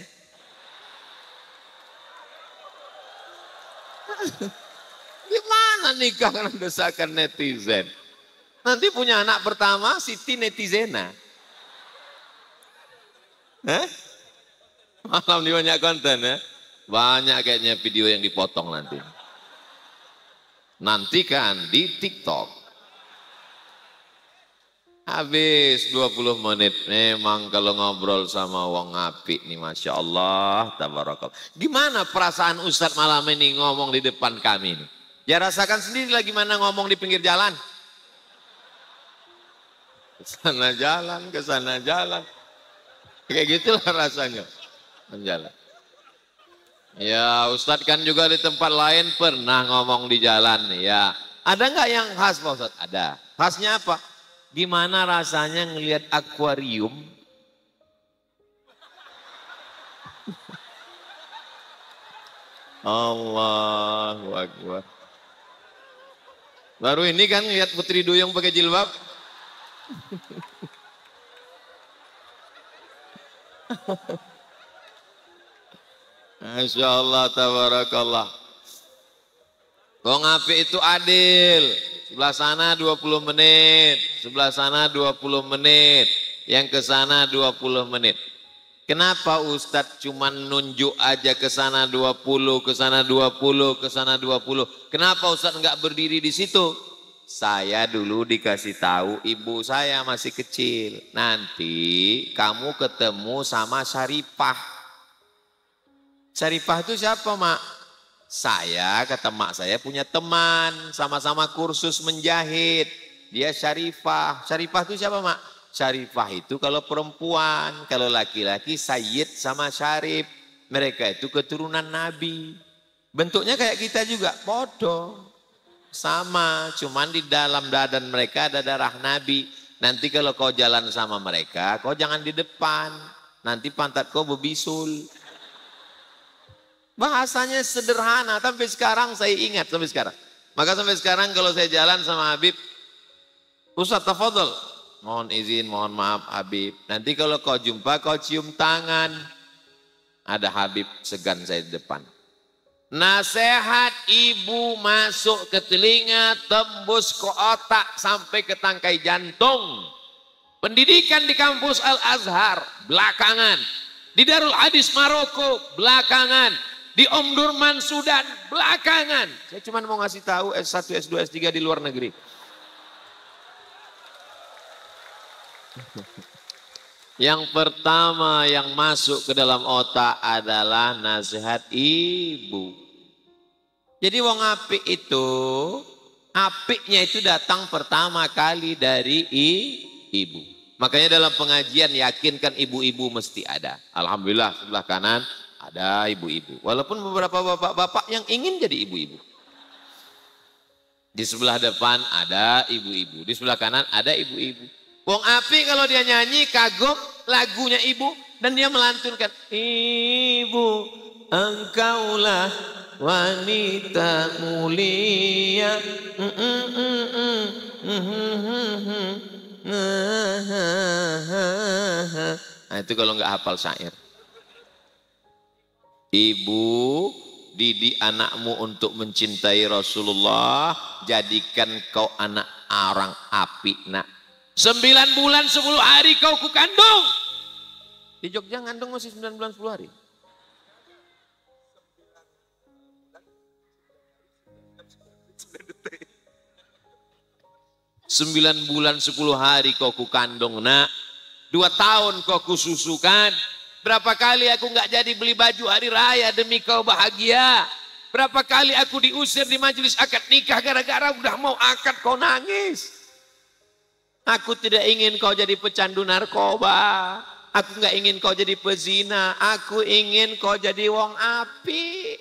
Gimana nikah karena desakan netizen? Nanti punya anak pertama Siti Netizena. Malam di banyak konten ya. Banyak kayaknya video yang dipotong nanti. Nantikan di TikTok. Habis 20 menit. Memang kalau ngobrol sama wong apik nih Masya Allah. Tabarakallah. Gimana perasaan Ustadz malam ini ngomong di depan kami nih? Ya rasakan sendiri lah gimana ngomong di pinggir jalan. Kesana jalan, kesana jalan. Kayak gitulah rasanya. Menjalan. Ya Ustadz kan juga di tempat lain pernah ngomong di jalan. Ya, ada nggak yang khas Pak Ustadz? Ada. Khasnya apa? Gimana rasanya ngelihat akuarium? Allahu Akbar. Baru ini kan lihat Putri Duyung pakai jilbab. Masya Allah, tabarakallah. Wong apik itu adil. Sebelah sana 20 menit, sebelah sana 20 menit, yang ke sana 20 menit. Kenapa Ustadz cuma nunjuk aja ke sana 20, ke sana 20, ke sana 20? Kenapa Ustadz nggak berdiri di situ? Saya dulu dikasih tahu ibu saya masih kecil. Nanti kamu ketemu sama Syarifah. Syarifah itu siapa, Mak? Saya, kata mak saya, punya teman. Sama-sama kursus menjahit. Dia Syarifah. Syarifah itu siapa, Mak? Syarifah itu kalau perempuan. Kalau laki-laki Sayyid sama Syarif. Mereka itu keturunan Nabi. Bentuknya kayak kita juga. Bodoh. Sama. Cuman di dalam badan mereka ada darah Nabi. Nanti kalau kau jalan sama mereka, kau jangan di depan. Nanti pantat kau berbisul. Bahasanya sederhana, sampai sekarang saya ingat sampai sekarang. Maka sampai sekarang kalau saya jalan sama Habib, Ustaz tafadhol, mohon izin, mohon maaf Habib. Nanti kalau kau jumpa, kau cium tangan. Ada Habib segan saya di depan. Nasihat ibu masuk ke telinga, tembus ke otak sampai ke tangkai jantung. Pendidikan di kampus Al-Azhar, belakangan. Di Darul Hadis Maroko, belakangan. Di Omdurman Sudan, belakangan. Saya cuma mau ngasih tahu S1, S2, S3 di luar negeri. Yang pertama yang masuk ke dalam otak adalah nasihat ibu. Jadi wong apik itu, apiknya itu datang pertama kali dari ibu. Makanya dalam pengajian yakinkan ibu-ibu mesti ada. Alhamdulillah sebelah kanan ada ibu-ibu. Walaupun beberapa bapak-bapak yang ingin jadi ibu-ibu. Di sebelah depan ada ibu-ibu. Di sebelah kanan ada ibu-ibu. Wong Api kalau dia nyanyi kagum lagunya ibu. Dan dia melantunkan. Ibu engkaulah wanita mulia. Nah itu kalau nggak hafal syair. Ibu didik anakmu untuk mencintai Rasulullah, jadikan kau anak orang api nak. 9 bulan 10 hari kau kukandung. Di Jogja ngandung masih 9 bulan 10 hari. Sembilan bulan 10 hari kau kukandung nak. 2 tahun kau kususukan. Berapa kali aku nggak jadi beli baju hari raya demi kau bahagia. Berapa kali aku diusir di majelis akad nikah gara-gara udah mau akad kau nangis. Aku tidak ingin kau jadi pecandu narkoba. Aku nggak ingin kau jadi pezina. Aku ingin kau jadi wong api.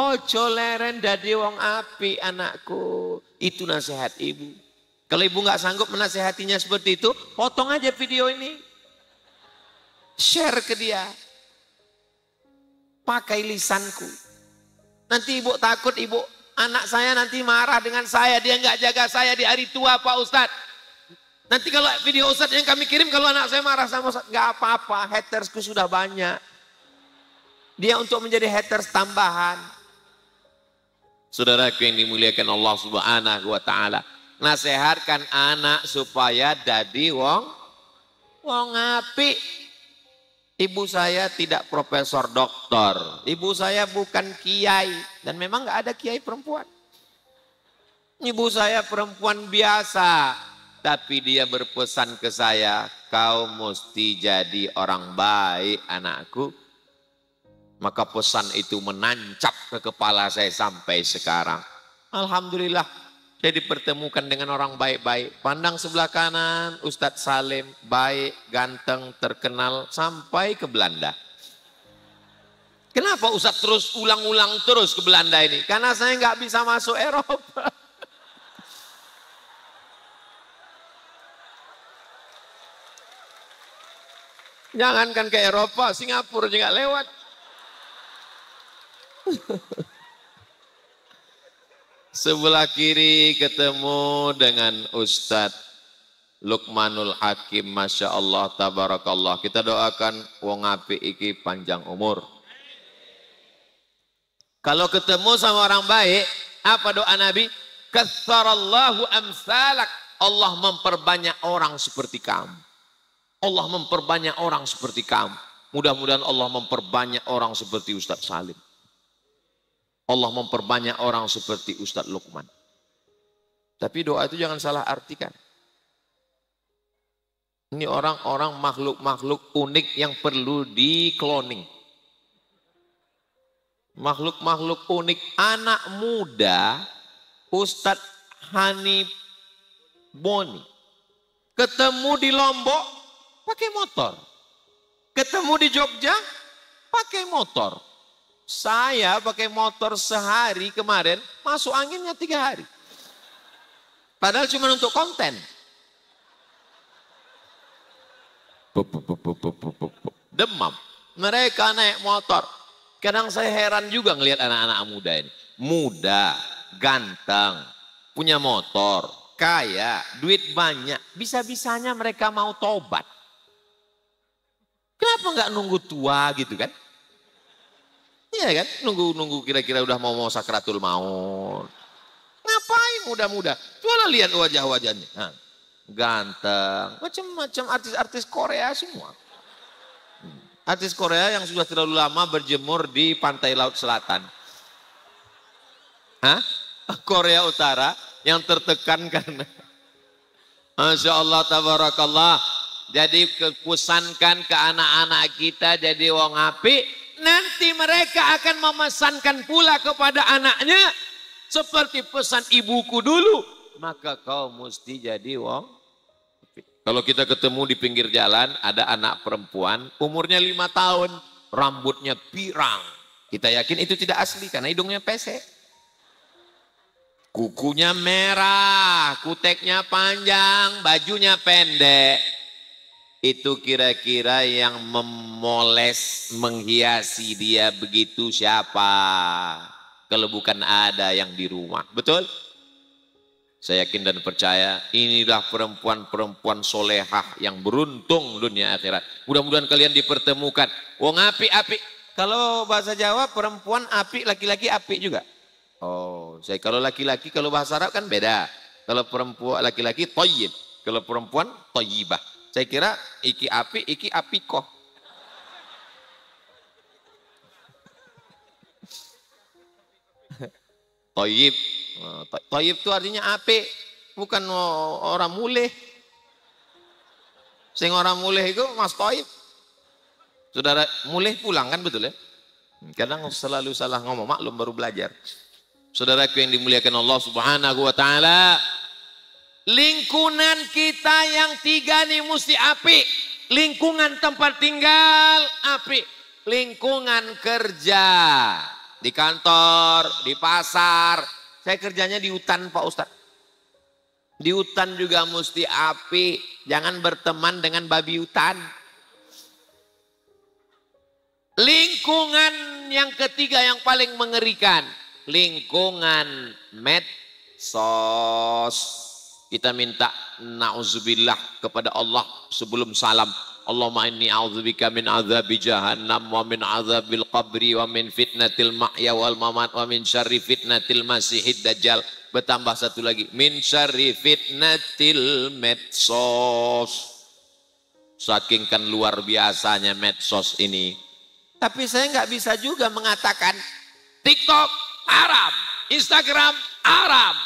Ojo leren dadi wong api anakku. Itu nasihat ibu. Kalau ibu nggak sanggup menasehatinya seperti itu, potong aja video ini. Share ke dia. Pakai lisanku. Nanti ibu takut anak saya nanti marah dengan saya. Dia nggak jaga saya di hari tua Pak Ustadz. Nanti kalau video Ustadz yang kami kirim kalau anak saya marah sama Ustadz. Nggak apa-apa, hatersku sudah banyak. Dia untuk menjadi haters tambahan. Saudaraku yang dimuliakan Allah Subhanahu wa Ta'ala. Nasehatkan anak supaya jadi wong api. Ibu saya tidak profesor doktor. Ibu saya bukan kiai. Dan memang gak ada kiai perempuan. Ibu saya perempuan biasa. Tapi dia berpesan ke saya, kau mesti jadi orang baik anakku. Maka pesan itu menancap ke kepala saya sampai sekarang. Alhamdulillah saya dipertemukan dengan orang baik-baik. Pandang sebelah kanan Ustadz Salim, baik, ganteng, terkenal sampai ke Belanda. Kenapa Ustadz terus ulang-ulang terus ke Belanda ini? Karena saya nggak bisa masuk Eropa. Jangankan ke Eropa, Singapura juga lewat. Sebelah kiri ketemu dengan Ustadz Luqmanul Hakim, Masya Allah, Tabarakallah. Kita doakan wong apik iki panjang umur. Kalau ketemu sama orang baik, apa doa Nabi? Katsarallahu amsalak. Allah memperbanyak orang seperti kamu. Allah memperbanyak orang seperti kamu. Mudah-mudahan Allah memperbanyak orang seperti Ustadz Salim. Allah memperbanyak orang seperti Ustadz Luqman. Tapi doa itu jangan salah artikan. Ini orang-orang makhluk-makhluk unik yang perlu di-cloning. Makhluk-makhluk unik. Anak muda Ustadz Hani Boni. Ketemu di Lombok pakai motor. Ketemu di Jogja pakai motor. Saya pakai motor sehari kemarin, masuk anginnya 3 hari. Padahal cuma untuk konten. Demam. Mereka naik motor. Kadang saya heran juga ngelihat anak-anak muda ini. Muda, ganteng, punya motor, kaya, duit banyak. Bisa-bisanya mereka mau tobat. Kenapa nggak nunggu tua gitu kan? Iya kan, nunggu kira-kira udah mau sakratul maut. Ngapain muda-muda? Coba lihat wajah-wajahnya. Nah, ganteng, macam-macam artis-artis Korea semua. Artis Korea yang sudah terlalu lama berjemur di pantai Laut Selatan. Hah? Korea Utara yang tertekan karena Masya Allah, Tabarakallah. Jadi kepusankan ke anak-anak kita jadi wong apik. Nanti mereka akan memesankan pula kepada anaknya seperti pesan ibuku dulu. Maka kau mesti jadi wong. Kalau kita ketemu di pinggir jalan, ada anak perempuan, umurnya 5 tahun, rambutnya pirang. Kita yakin itu tidak asli karena hidungnya pesek. Kukunya merah, kuteknya panjang, bajunya pendek. Itu kira-kira yang memoles, menghiasi dia begitu siapa? Kalau bukan ada yang di rumah. Betul? Saya yakin dan percaya inilah perempuan-perempuan solehah yang beruntung dunia akhirat. Mudah-mudahan kalian dipertemukan. Wong api-api. Kalau bahasa Jawa perempuan api, laki-laki api juga. Oh, saya kalau laki-laki kalau bahasa Arab kan beda. Kalau perempuan laki-laki thayyib, kalau perempuan thayyibah. Saya kira iki api koh. Thayyib. Thayyib itu artinya api, bukan orang muleh. Sing orang muleh itu Mas Thayyib. Saudara muleh pulang kan betul ya? Kadang selalu salah ngomong, maklum baru belajar. Saudaraku yang dimuliakan Allah Subhanahu wa taala, lingkungan kita yang 3 nih mesti apik. Lingkungan tempat tinggal apik, lingkungan kerja, di kantor, di pasar. Saya kerjanya di hutan Pak Ustadz. Di hutan juga mesti apik, jangan berteman dengan babi hutan. Lingkungan yang ketiga yang paling mengerikan, lingkungan medsos. Kita minta na'udzubillah kepada Allah sebelum salam. Allahumma inni a'udzubika min azabi jahannam wa min azabil qabri wa min fitnatil mahya wal mamat wa min syarri fitnatil masihid dajjal. Bertambah satu lagi, min syarri fitnatil medsos. Saking kan luar biasanya medsos ini. Tapi saya nggak bisa juga mengatakan TikTok haram, Instagram haram,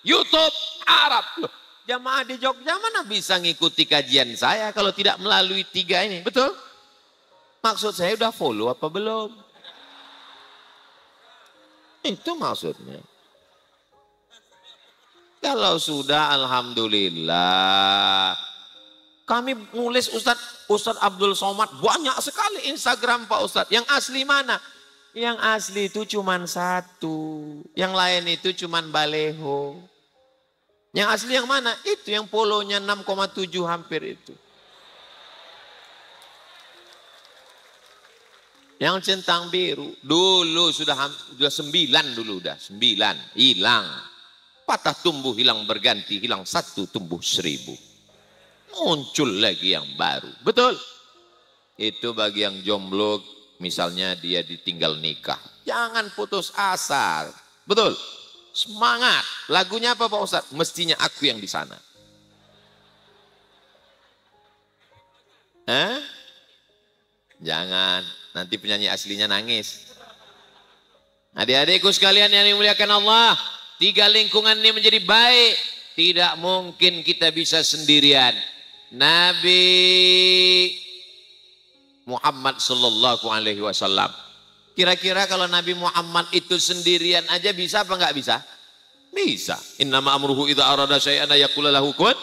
YouTube haram. Loh, jamaah di Jogja mana bisa ngikuti kajian saya kalau tidak melalui 3 ini, betul? Maksud saya udah follow apa belum? Itu maksudnya. Kalau sudah, alhamdulillah. Kami nulis Ustadz Abdul Somad banyak sekali Instagram Pak Ustadz. Yang asli mana? Yang asli itu cuma 1. Yang lain itu cuma baleho. Yang asli yang mana? Itu yang polonya 6,7 hampir itu. Yang centang biru. Dulu sudah 9 dulu udah. 9 hilang. Patah tumbuh hilang berganti. Hilang 1 tumbuh 1000. Muncul lagi yang baru. Betul? Itu bagi yang jomblo, misalnya dia ditinggal nikah. Jangan putus asa. Betul? Semangat. Lagunya apa Pak Ustadz? Mestinya aku yang di sana. Jangan. Nanti penyanyi aslinya nangis. Adik-adikku sekalian yang dimuliakan Allah. 3 lingkungan ini menjadi baik. Tidak mungkin kita bisa sendirian. Nabi Muhammad sallallahu alaihi wasallam. Kira-kira kalau Nabi Muhammad itu sendirian aja bisa apa enggak bisa? Bisa. Innama amruhu idza arada syai'an yaqulu lahu kun.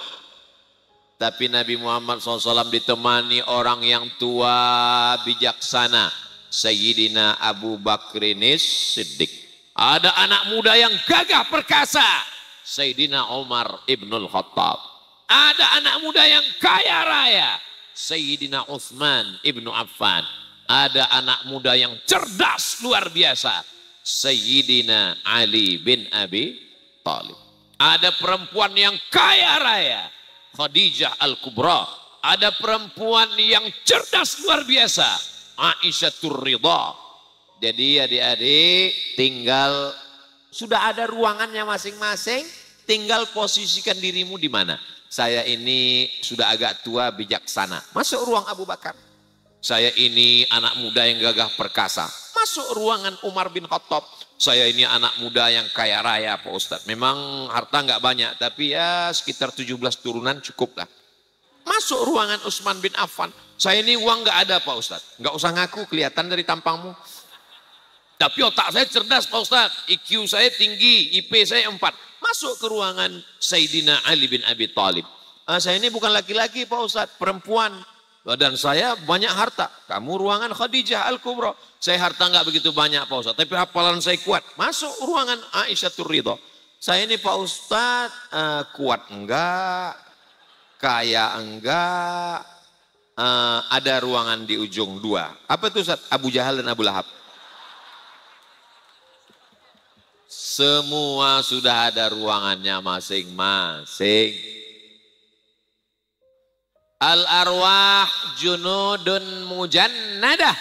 Tapi Nabi Muhammad SAW ditemani orang yang tua bijaksana. Sayyidina Abu Bakrin Siddiq. Ada anak muda yang gagah perkasa. Sayyidina Umar ibnul Khattab. Ada anak muda yang kaya raya. Sayyidina Utsman ibnu Affan. Ada anak muda yang cerdas luar biasa. Sayyidina Ali bin Abi Thalib. Ada perempuan yang kaya raya. Khadijah Al-Kubra. Ada perempuan yang cerdas luar biasa. Aisyatur Ridha. Jadi adik-adik tinggal sudah ada ruangannya masing-masing. Tinggal posisikan dirimu di mana. Saya ini sudah agak tua bijaksana. Masuk ruang Abu Bakar. Saya ini anak muda yang gagah perkasa. Masuk ruangan Umar bin Khattab. Saya ini anak muda yang kaya raya Pak Ustadz. Memang harta nggak banyak. Tapi ya sekitar 17 turunan cukup lah. Masuk ruangan Utsman bin Affan. Saya ini uang nggak ada Pak Ustadz. Nggak usah ngaku kelihatan dari tampangmu. Tapi otak saya cerdas Pak Ustadz. IQ saya tinggi. IP saya 4. Masuk ke ruangan Sayyidina Ali bin Abi Thalib. Saya ini bukan laki-laki Pak Ustadz, perempuan. Dan saya banyak harta. Kamu ruangan Khadijah Al-Kubra. Saya harta nggak begitu banyak Pak Ustadz, tapi hafalan saya kuat. Masuk ruangan Aisyah Ridho. Saya ini Pak Ustadz kuat enggak, kaya enggak, ada ruangan di ujung 2. Apa itu Ustadz? Abu Jahal dan Abu Lahab. Semua sudah ada ruangannya masing-masing. Al-arwah junudun mujannadah.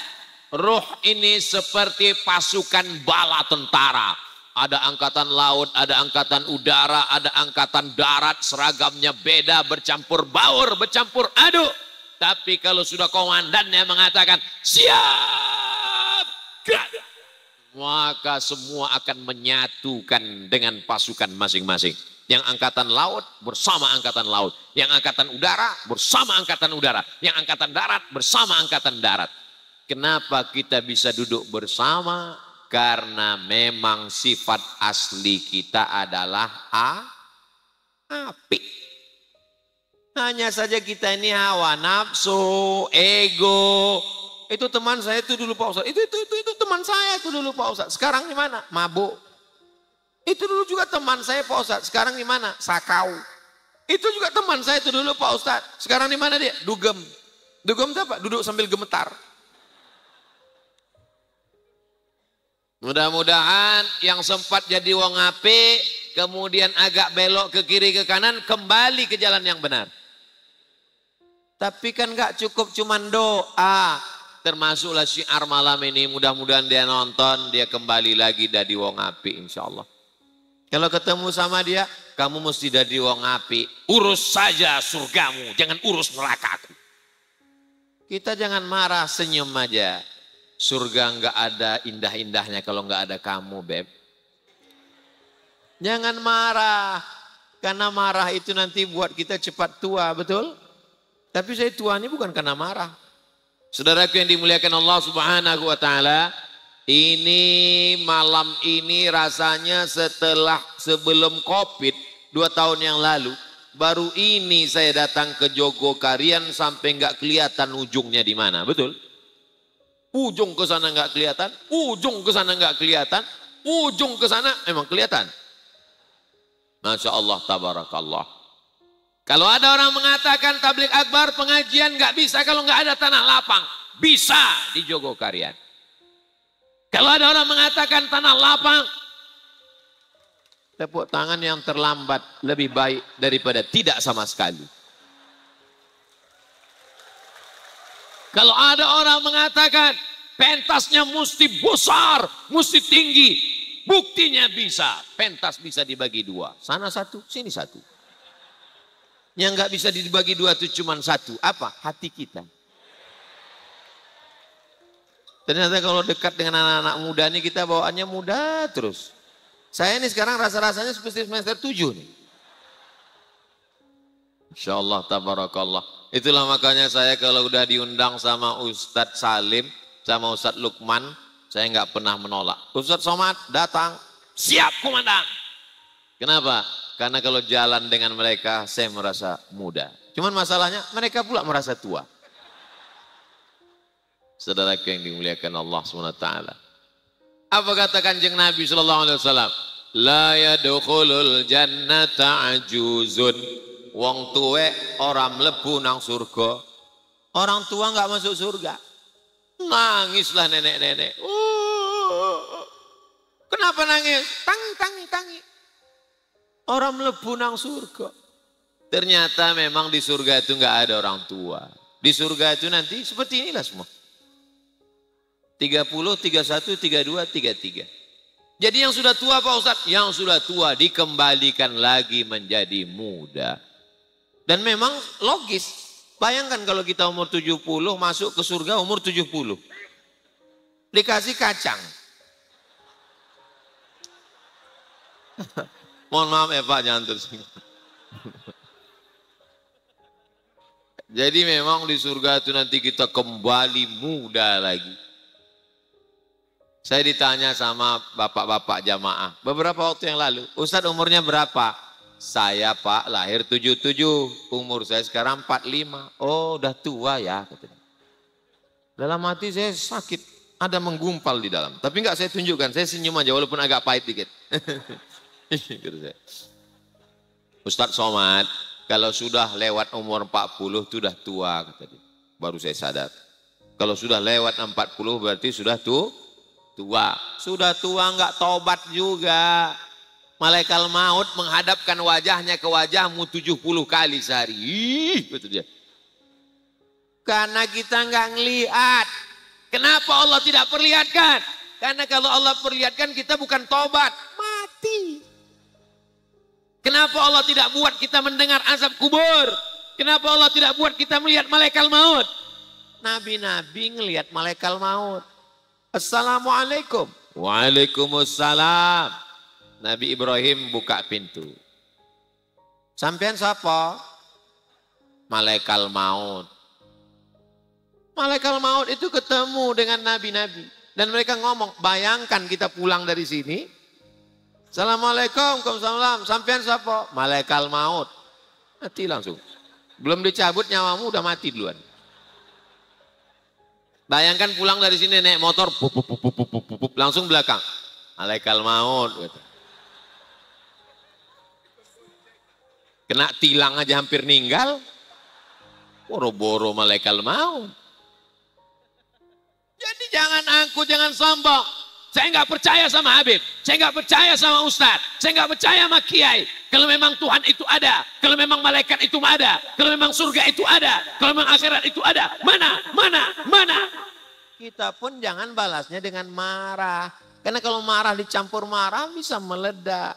Ruh ini seperti pasukan bala tentara. Ada angkatan laut, ada angkatan udara, ada angkatan darat. Seragamnya beda, bercampur baur, bercampur aduk. Tapi kalau sudah komandannya mengatakan siap, maka semua akan menyatukan dengan pasukan masing-masing. Yang angkatan laut bersama angkatan laut. Yang angkatan udara bersama angkatan udara. Yang angkatan darat bersama angkatan darat. Kenapa kita bisa duduk bersama? Karena memang sifat asli kita adalah api. Hanya saja kita ini hawa nafsu, ego. Itu teman saya itu dulu Pak Ustadz. Itu teman saya itu dulu Pak Ustadz. Sekarang di mana? Mabuk. Itu dulu juga teman saya Pak Ustadz. Sekarang di mana? Sakau. Itu juga teman saya itu dulu Pak Ustadz. Sekarang di mana dia? Dugem. Dugem itu apa? Duduk sambil gemetar. Mudah-mudahan yang sempat jadi wong ape, kemudian agak belok ke kiri ke kanan, kembali ke jalan yang benar. Tapi kan gak cukup cuman doa. Termasuklah syiar malam ini, mudah-mudahan dia nonton, dia kembali lagi jadi wong api insya Allah. Kalau ketemu sama dia, kamu mesti jadi wong api. Urus saja surgamu, jangan urus nerakaku. Kita jangan marah, senyum aja. Surga enggak ada indah-indahnya kalau enggak ada kamu, Beb. Jangan marah, karena marah itu nanti buat kita cepat tua, betul? Tapi saya tua ini bukan karena marah. Saudaraku yang dimuliakan Allah Subhanahu wa taala, ini malam ini rasanya sebelum Covid 2 tahun yang lalu, baru ini saya datang ke Jogokarian sampai nggak kelihatan ujungnya di mana, betul? Ujung ke sana nggak kelihatan, ujung ke sana nggak kelihatan, ujung ke sana memang kelihatan. Masya Allah, tabarakallah. Kalau ada orang mengatakan tabligh akbar pengajian nggak bisa kalau nggak ada tanah lapang, bisa di Jogokarian. Kalau ada orang mengatakan tanah lapang, tepuk tangan yang terlambat lebih baik daripada tidak sama sekali. Kalau ada orang mengatakan pentasnya mesti besar, mesti tinggi, buktinya bisa. Pentas bisa dibagi 2, sana 1, sini 1. Yang nggak bisa dibagi 2 itu cuma 1, apa? Hati kita. Ternyata kalau dekat dengan anak-anak muda ini kita bawaannya muda terus. Saya ini sekarang rasa-rasanya seperti semester 7 nih. Insya Allah, tabarakallah. Itulah makanya saya kalau udah diundang sama Ustadz Salim, sama Ustadz Lukman, saya nggak pernah menolak. Ustadz Somad datang, siap komandan. Kenapa? Karena kalau jalan dengan mereka saya merasa muda. Cuman masalahnya mereka pula merasa tua. Saudara yang dimuliakan Allah SWT. Apa kata Kanjeng Nabi SAW? La yadkhulul jannata ajuzun. Wong tuwek orang mlebu nang surga. Orang tua nggak masuk surga. Nangislah nenek-nenek. Kenapa nangis? Tangi. Orang mlebu nang surga. Ternyata memang di surga itu nggak ada orang tua. Di surga itu nanti seperti inilah semua. 30, 31, 32, 33. Jadi yang sudah tua Pak Ustadz, yang sudah tua dikembalikan lagi menjadi muda. Dan memang logis. Bayangkan kalau kita umur 70 masuk ke surga umur 70. Dikasih kacang. Mohon maaf ya Pak, jangan terus. Jadi memang di surga itu nanti kita kembali muda lagi. Saya ditanya sama bapak-bapak jamaah beberapa waktu yang lalu, Ustadz umurnya berapa? Saya Pak lahir 77, umur saya sekarang 45. Oh udah tua ya. Katanya. Dalam hati saya sakit, ada menggumpal di dalam. Tapi enggak saya tunjukkan, saya senyum aja walaupun agak pahit dikit. Ustadz Somad, kalau sudah lewat umur 40 itu sudah tua. Kata dia. Baru saya sadar. Kalau sudah lewat 40 berarti sudah tua. Sudah tua enggak tobat juga. Malaikat maut menghadapkan wajahnya ke wajahmu 70 kali sehari. Betul dia. Karena kita enggak ngelihat. Kenapa Allah tidak perlihatkan? Karena kalau Allah perlihatkan kita bukan tobat, mati. Kenapa Allah tidak buat kita mendengar azab kubur? Kenapa Allah tidak buat kita melihat malaikat maut? Nabi-nabi ngelihat malaikat maut. Assalamualaikum. Waalaikumsalam. Nabi Ibrahim buka pintu. Sampean siapa? Malaikat maut. Malaikat maut itu ketemu dengan nabi-nabi. Dan mereka ngomong, bayangkan kita pulang dari sini. Assalamualaikum, waalaikumsalam. Sampean siapa? Malaikat maut. Mati langsung. Belum dicabut nyawamu udah mati duluan. Bayangkan pulang dari sini naik motor, langsung belakang. Malaikat maut. Gitu. Kena tilang aja hampir ninggal. Boro-boro malaikat maut. Jadi jangan sombong. Saya nggak percaya sama Habib. Saya nggak percaya sama Ustadz. Saya nggak percaya sama Kiai. Kalau memang Tuhan itu ada. Kalau memang malaikat itu ada. Kalau memang surga itu ada. Kalau memang akhirat itu ada. Mana? Kita pun jangan balasnya dengan marah. Karena kalau marah dicampur marah bisa meledak.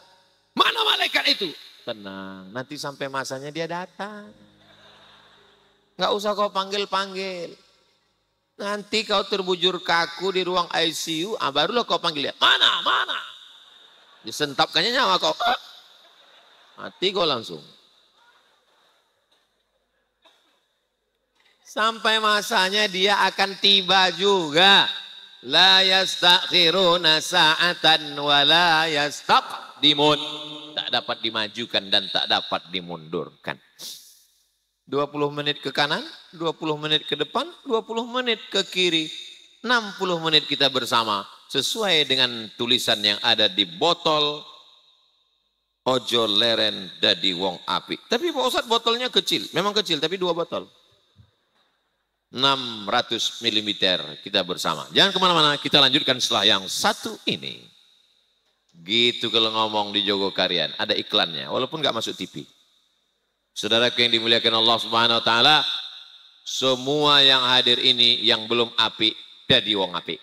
Mana malaikat itu? Tenang, nanti sampai masanya dia datang. Nggak usah kau panggil-panggil. Nanti kau terbujur kaku di ruang ICU, barulah kau panggil dia. Mana? Disentapkannya nyawa kau. Mati kau langsung. Sampai masanya dia akan tiba juga. La yastakhiruna sa'atan wa la yastaqdimun. Tak dapat dimajukan dan tak dapat dimundurkan. 20 menit ke kanan, 20 menit ke depan, 20 menit ke kiri. 60 menit kita bersama. Sesuai dengan tulisan yang ada di botol. Ojo leren dadi wong api. Tapi Pak Ustadz botolnya kecil. Memang kecil tapi 2 botol. 600 mm kita bersama. Jangan kemana-mana, kita lanjutkan setelah yang satu ini. Gitu kalau ngomong di Jogokarian, ada iklannya, walaupun nggak masuk TV. Saudaraku yang dimuliakan Allah Subhanahu Wa Taala, semua yang hadir ini yang belum api, jadi wong api.